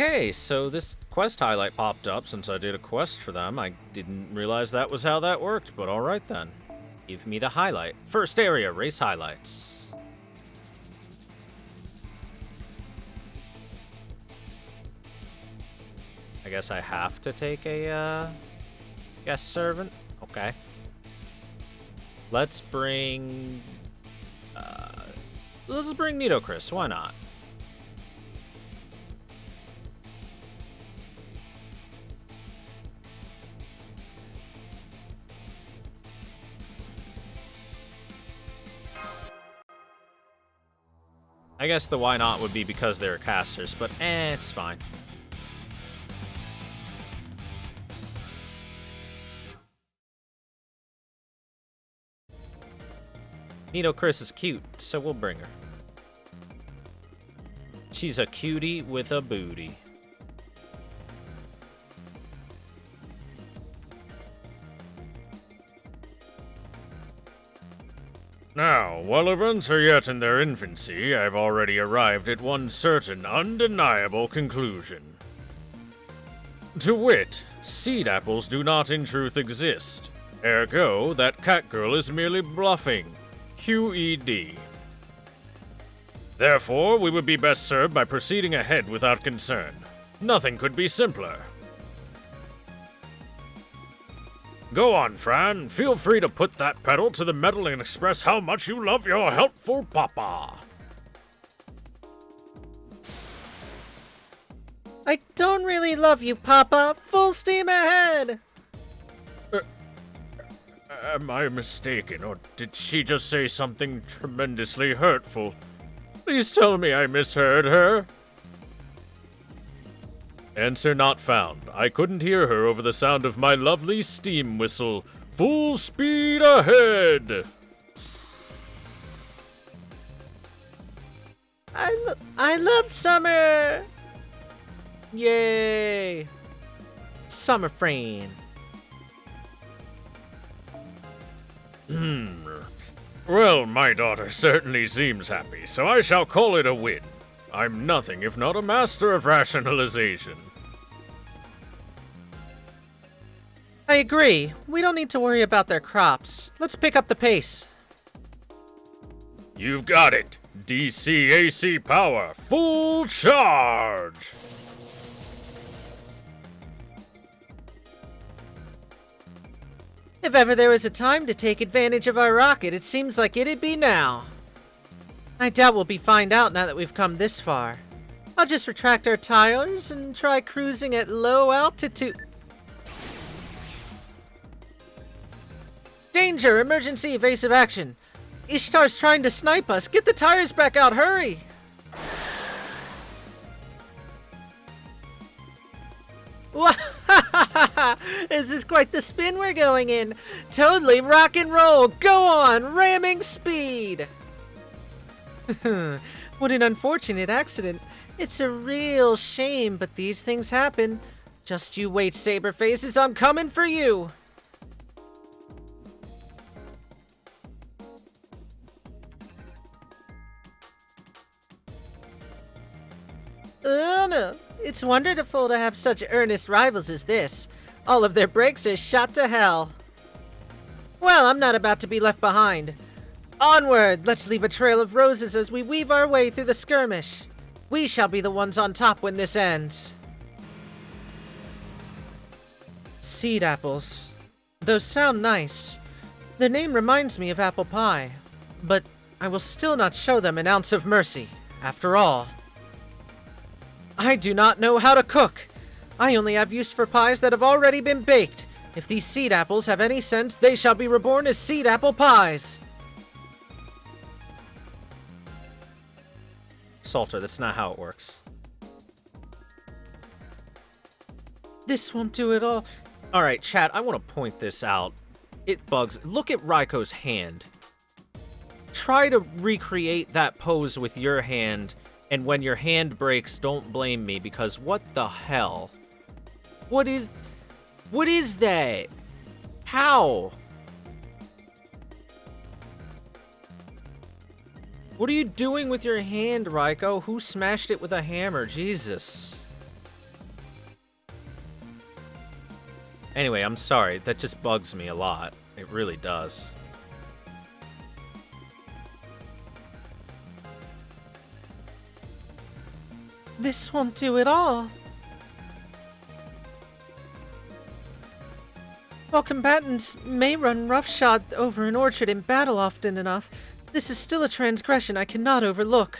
Okay, so this quest highlight popped up since I did a quest for them. I didn't realize that was how that worked, but alright then. Give me the highlight. First area, race highlights. I guess I have to take a, guest servant? Okay. Let's bring... let's bring Nitocris, why not? I guess the why not would be because they're casters, but it's fine. Nitocris is cute, so we'll bring her. She's a cutie with a booty. Now, while events are yet in their infancy, I've already arrived at one certain, undeniable conclusion. To wit, seed apples do not in truth exist. Ergo, that catgirl is merely bluffing. QED. Therefore, we would be best served by proceeding ahead without concern. Nothing could be simpler. Go on, Fran. Feel free to put that pedal to the metal and express how much you love your helpful papa. I don't really love you, Papa. Full steam ahead! Am I mistaken, or did she just say something tremendously hurtful? Please tell me I misheard her. Answer not found. I couldn't hear her over the sound of my lovely steam whistle. Full speed ahead! I love summer! Yay! Summer friend. Well, my daughter certainly seems happy, so I shall call it a win. I'm nothing if not a master of rationalization. I agree. We don't need to worry about their crops. Let's pick up the pace. You've got it. DC AC power, full charge! If ever there was a time to take advantage of our rocket, it seems like it'd be now. I doubt we'll be found out now that we've come this far. I'll just retract our tires and try cruising at low altitude. Danger! Emergency evasive action! Ishtar's trying to snipe us! Get the tires back out, hurry! This is quite the spin we're going in! Totally rock and roll! Go on! Ramming speed! What an unfortunate accident. It's a real shame, but these things happen. Just you wait, Saberfaces, I'm coming for you! It's wonderful to have such earnest rivals as this. All of their brakes are shot to hell. Well, I'm not about to be left behind. Onward! Let's leave a trail of roses as we weave our way through the skirmish. We shall be the ones on top when this ends. Seed apples. Those sound nice. Their name reminds me of apple pie. But I will still not show them an ounce of mercy. After all, I do not know how to cook. I only have use for pies that have already been baked. If these seed apples have any sense, they shall be reborn as seed apple pies. Salter, that's not how it works. This won't do it all. Alright, chat, I want to point this out. It bugs. Look at Raiko's hand. Try to recreate that pose with your hand, and when your hand breaks, don't blame me, because what the hell? What is that? How? What are you doing with your hand, Raiko? Who smashed it with a hammer? Jesus. Anyway, I'm sorry. That just bugs me a lot. It really does. This won't do at all. While combatants may run roughshod over an orchard in battle often enough, this is still a transgression I cannot overlook.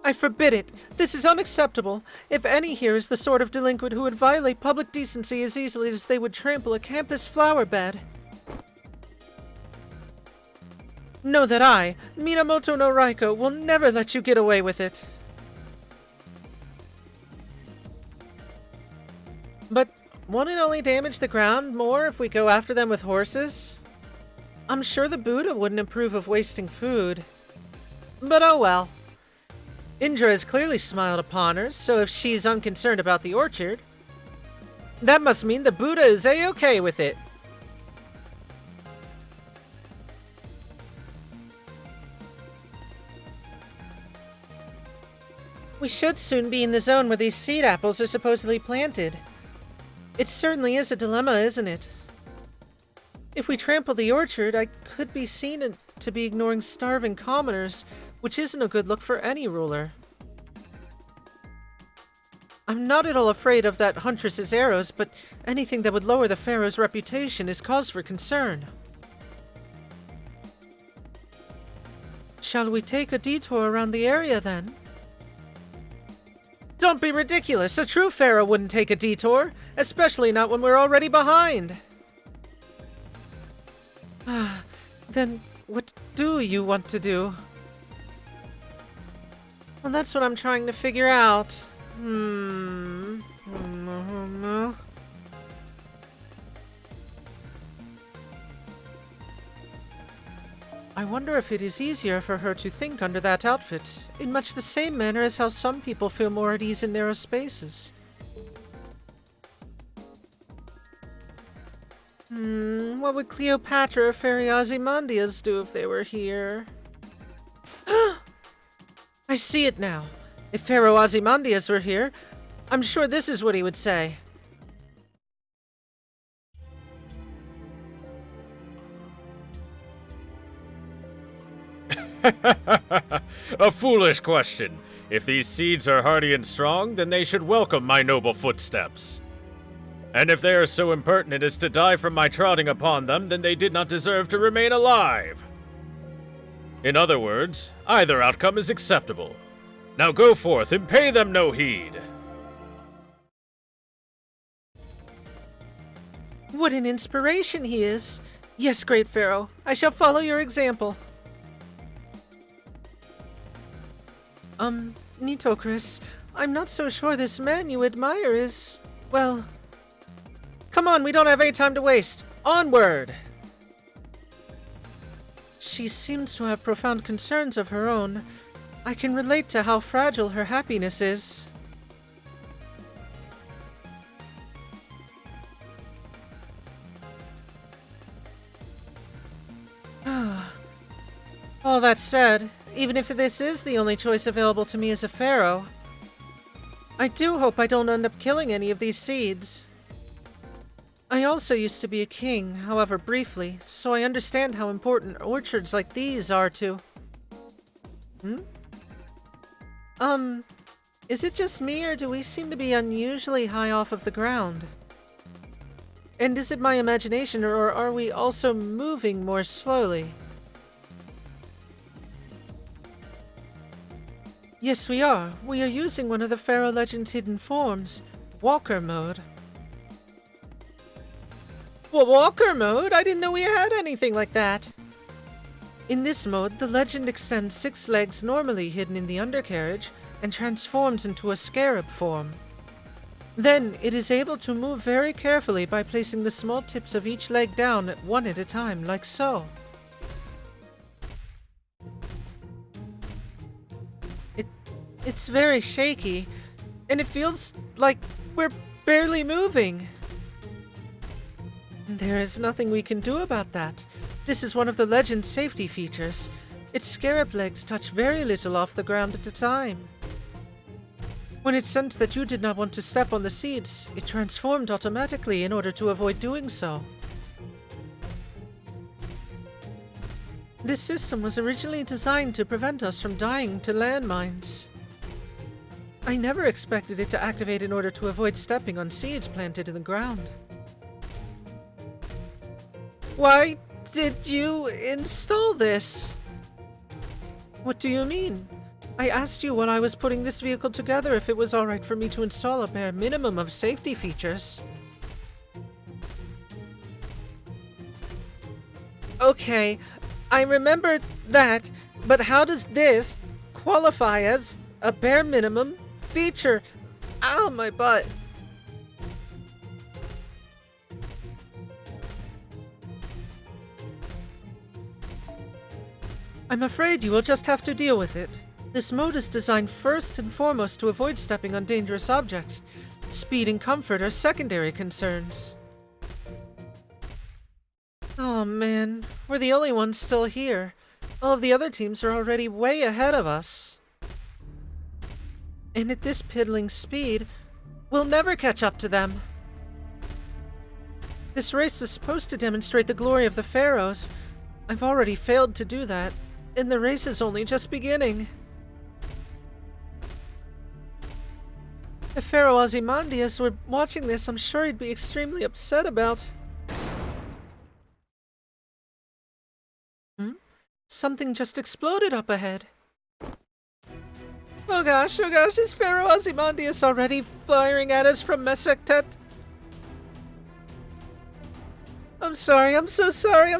I forbid it. This is unacceptable. If any here is the sort of delinquent who would violate public decency as easily as they would trample a campus flower bed, know that I, Minamoto no Raiko, will never let you get away with it. But won't it only damage the ground more if we go after them with horses? I'm sure the Buddha wouldn't approve of wasting food. But oh well. Indra has clearly smiled upon her, so if she's unconcerned about the orchard, that must mean the Buddha is A-okay with it. We should soon be in the zone where these seed apples are supposedly planted. It certainly is a dilemma, isn't it? If we trample the orchard, I could be seen to be ignoring starving commoners, which isn't a good look for any ruler. I'm not at all afraid of that huntress's arrows, but anything that would lower the pharaoh's reputation is cause for concern. Shall we take a detour around the area then? Don't be ridiculous! A true pharaoh wouldn't take a detour, especially not when we're already behind. Then what do you want to do? Well, that's what I'm trying to figure out. I wonder if it is easier for her to think under that outfit, in much the same manner as how some people feel more at ease in narrow spaces. What would Cleopatra or Fairy Ozymandias do if they were here? I see it now. If Pharaoh Ozymandias were here, I'm sure this is what he would say. A foolish question. If these seeds are hardy and strong, then they should welcome my noble footsteps. And if they are so impertinent as to die from my trotting upon them, then they did not deserve to remain alive. In other words, either outcome is acceptable. Now go forth and pay them no heed. What an inspiration he is. Yes, great Pharaoh, I shall follow your example. Nitocris, I'm not so sure this man you admire is, well... Come on, we don't have any time to waste. Onward! She seems to have profound concerns of her own. I can relate to how fragile her happiness is. All that said, even if this is the only choice available to me as a pharaoh, I do hope I don't end up killing any of these seeds. I also used to be a king, however briefly, so I understand how important orchards like these are to... Is it just me, or do we seem to be unusually high off of the ground? And is it my imagination, or are we also moving more slowly? Yes, we are. We are using one of the Pharaoh Legend's hidden forms, Walker Mode. Well, Walker Mode? I didn't know we had anything like that. In this mode, the legend extends 6 legs normally hidden in the undercarriage and transforms into a scarab form. Then, it is able to move very carefully by placing the small tips of each leg down one at a time, like so. It's very shaky, and it feels like we're barely moving. There is nothing we can do about that. This is one of the legend's safety features. Its scarab legs touch very little off the ground at a time. When it sensed that you did not want to step on the seeds, it transformed automatically in order to avoid doing so. This system was originally designed to prevent us from dying to landmines. I never expected it to activate in order to avoid stepping on seeds planted in the ground. Why did you install this? What do you mean? I asked you when I was putting this vehicle together if it was alright for me to install a bare minimum of safety features. Okay, I remember that, but how does this qualify as a bare minimum feature? Ow, my butt. I'm afraid you will just have to deal with it. This mode is designed first and foremost to avoid stepping on dangerous objects. Speed and comfort are secondary concerns. Oh man, we're the only ones still here. All of the other teams are already way ahead of us. And at this piddling speed, we'll never catch up to them. This race was supposed to demonstrate the glory of the Pharaohs. I've already failed to do that, and the race is only just beginning. If Pharaoh Ozymandias were watching this, I'm sure he'd be extremely upset about... Something just exploded up ahead. Oh gosh, is Pharaoh Ozymandias already firing at us from Mesektet? I'm sorry, I'm so sorry,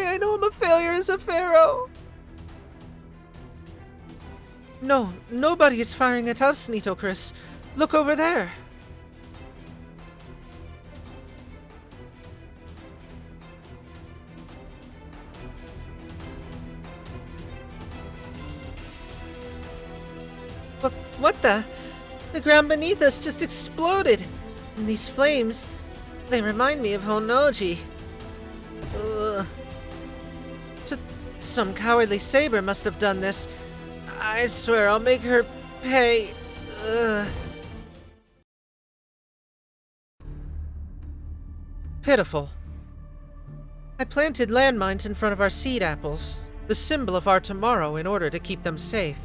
I know I'm a failure as a pharaoh. No, nobody is firing at us, Nitocris. Look over there. Look, what the? The ground beneath us just exploded. And these flames, they remind me of Honoji. Some cowardly saber must have done this. I swear I'll make her pay. Pitiful. I planted landmines in front of our seed apples, the symbol of our tomorrow, in order to keep them safe.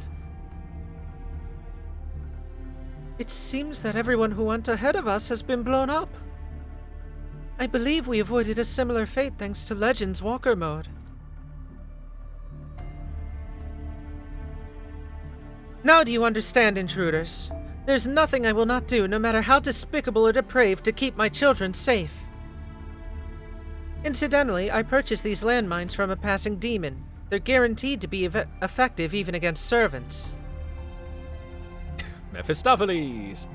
It seems that everyone who went ahead of us has been blown up. I believe we avoided a similar fate thanks to Legends Walker mode. Now do you understand, intruders? There's nothing I will not do, no matter how despicable or depraved, to keep my children safe. Incidentally, I purchased these landmines from a passing demon. They're guaranteed to be effective even against servants. Mephistopheles!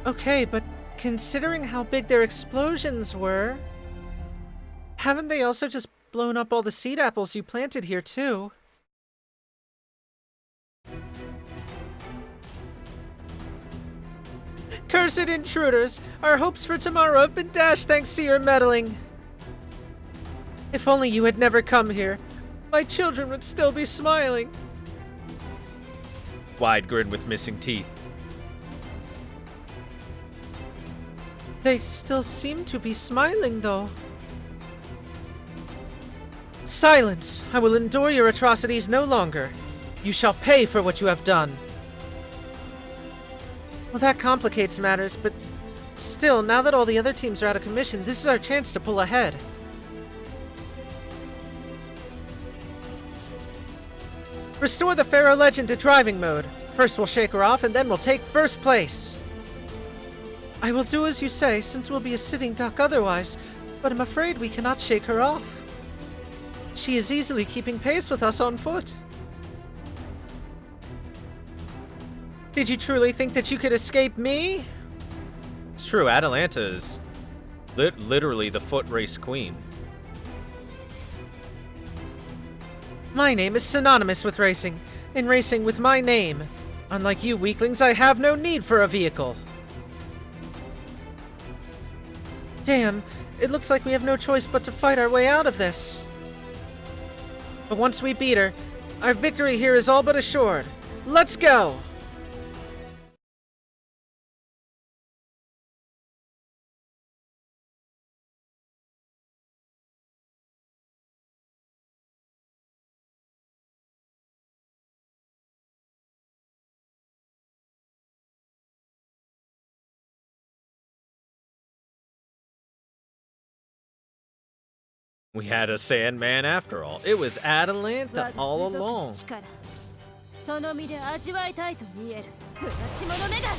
Okay, but considering how big their explosions were... Haven't they also just blown up all the seed apples you planted here, too? Cursed intruders! Our hopes for tomorrow have been dashed thanks to your meddling! If only you had never come here, my children would still be smiling. Wide grin with missing teeth. They still seem to be smiling, though. Silence! I will endure your atrocities no longer. You shall pay for what you have done. Well, that complicates matters, but still, now that all the other teams are out of commission, this is our chance to pull ahead. Restore the Pharaoh Legend to driving mode. First we'll shake her off, and then we'll take first place. I will do as you say, since we'll be a sitting duck otherwise, but I'm afraid we cannot shake her off. She is easily keeping pace with us on foot. Did you truly think that you could escape me? It's true, Atalanta is literally the foot race queen. My name is synonymous with racing, and racing with my name. Unlike you weaklings, I have no need for a vehicle. Damn, it looks like we have no choice but to fight our way out of this. But once we beat her, our victory here is all but assured. Let's go! We had a Sandman after all. It was Atalanta all along. その身で味わいたいと見える不立ち者めが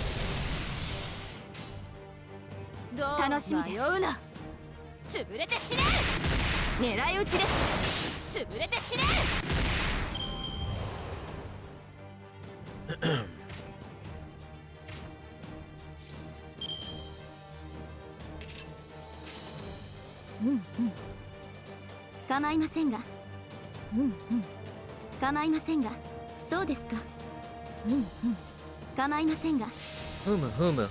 どう楽しみです迷うな潰れて死ね狙い撃ちです潰れて死ね構いませんが構いませんがそうですか構いませんがふむふむ。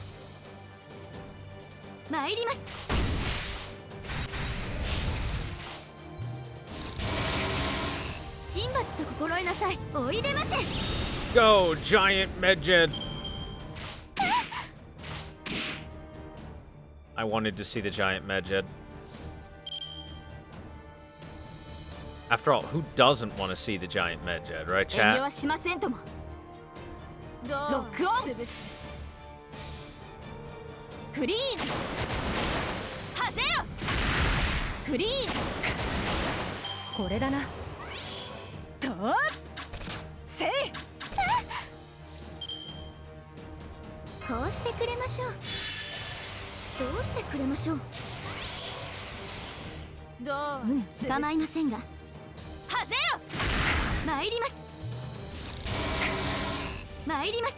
参ります神罰と心得なさいおいでませ Go, giant Medjed! I wanted to see the giant Medjed. After all, who doesn't want to see the giant Medjed, right, 遠慮 chat? はしませんともどうロックオン潰すフリーズはぜよフリーズこれだなとせいこうしてくれましょうどうしてくれましょうどう潰す構いませんがはぜよ参ります参ります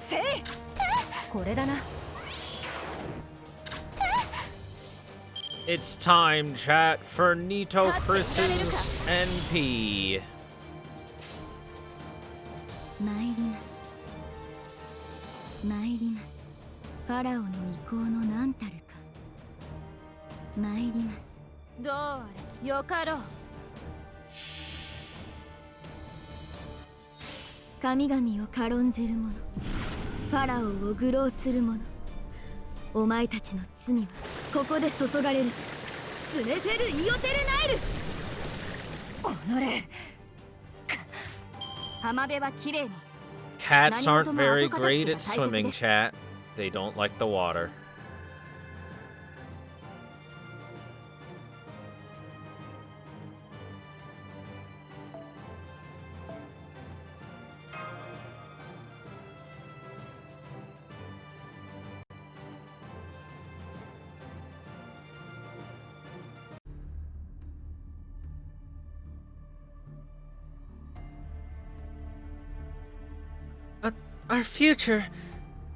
せいこれだな It's time, chat, for Nito Chris's NP. 参ります参りますファラオの意向の何たるか参りますどうあれよかろう神々を軽んじる者ファラオを愚弄する者お前たちの罪はここで注がれるスネフェル・イオテルナイルおのれ浜辺はきれいに Cats aren't very great at swimming, chat. They don't like the water.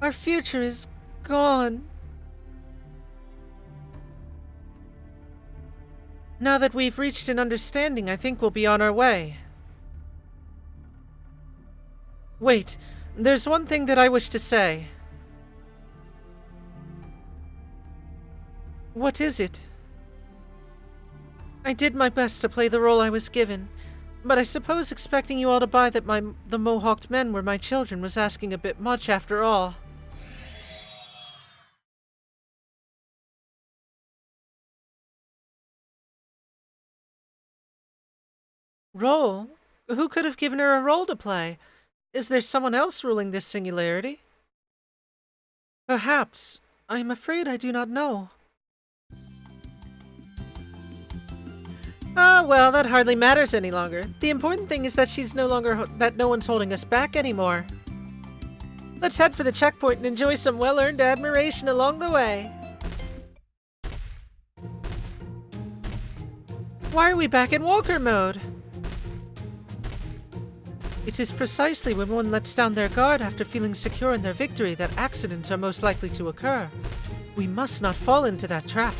Our future is gone. Now that we've reached an understanding, I think we'll be on our way. Wait, there's one thing that I wish to say. What is it? I did my best to play the role I was given, but I suppose expecting you all to buy that the Mohawked men were my children was asking a bit much after all. Role? Who could have given her a role to play? Is there someone else ruling this singularity? Perhaps. I am afraid I do not know. Ah, well, that hardly matters any longer. The important thing is that that no one's holding us back anymore. Let's head for the checkpoint and enjoy some well-earned admiration along the way. Why are we back in Walker mode? It is precisely when one lets down their guard after feeling secure in their victory that accidents are most likely to occur. We must not fall into that trap.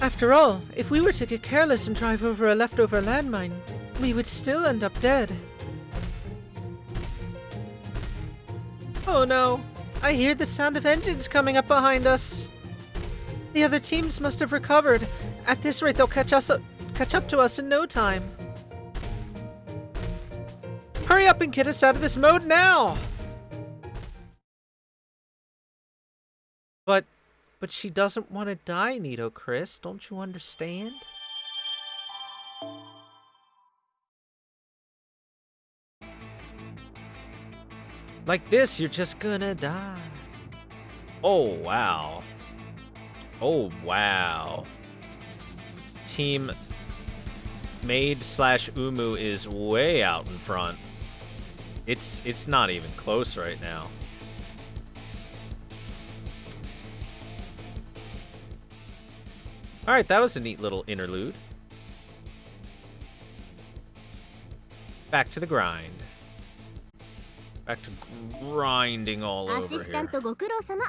After all, if we were to get careless and drive over a leftover landmine, we would still end up dead. Oh no! I hear the sound of engines coming up behind us! The other teams must have recovered. At this rate, they'll catch up to us in no time. Hurry up and get us out of this mode now! But she doesn't want to die, Nito Chris. Don't you understand? Like this, you're just gonna die. Oh, wow. Oh, wow. Team Maid/Umu is way out in front. It's not even close right now. All right, that was a neat little interlude. Back to the grind. Back to grinding all ア over シスタン here. トご苦労様。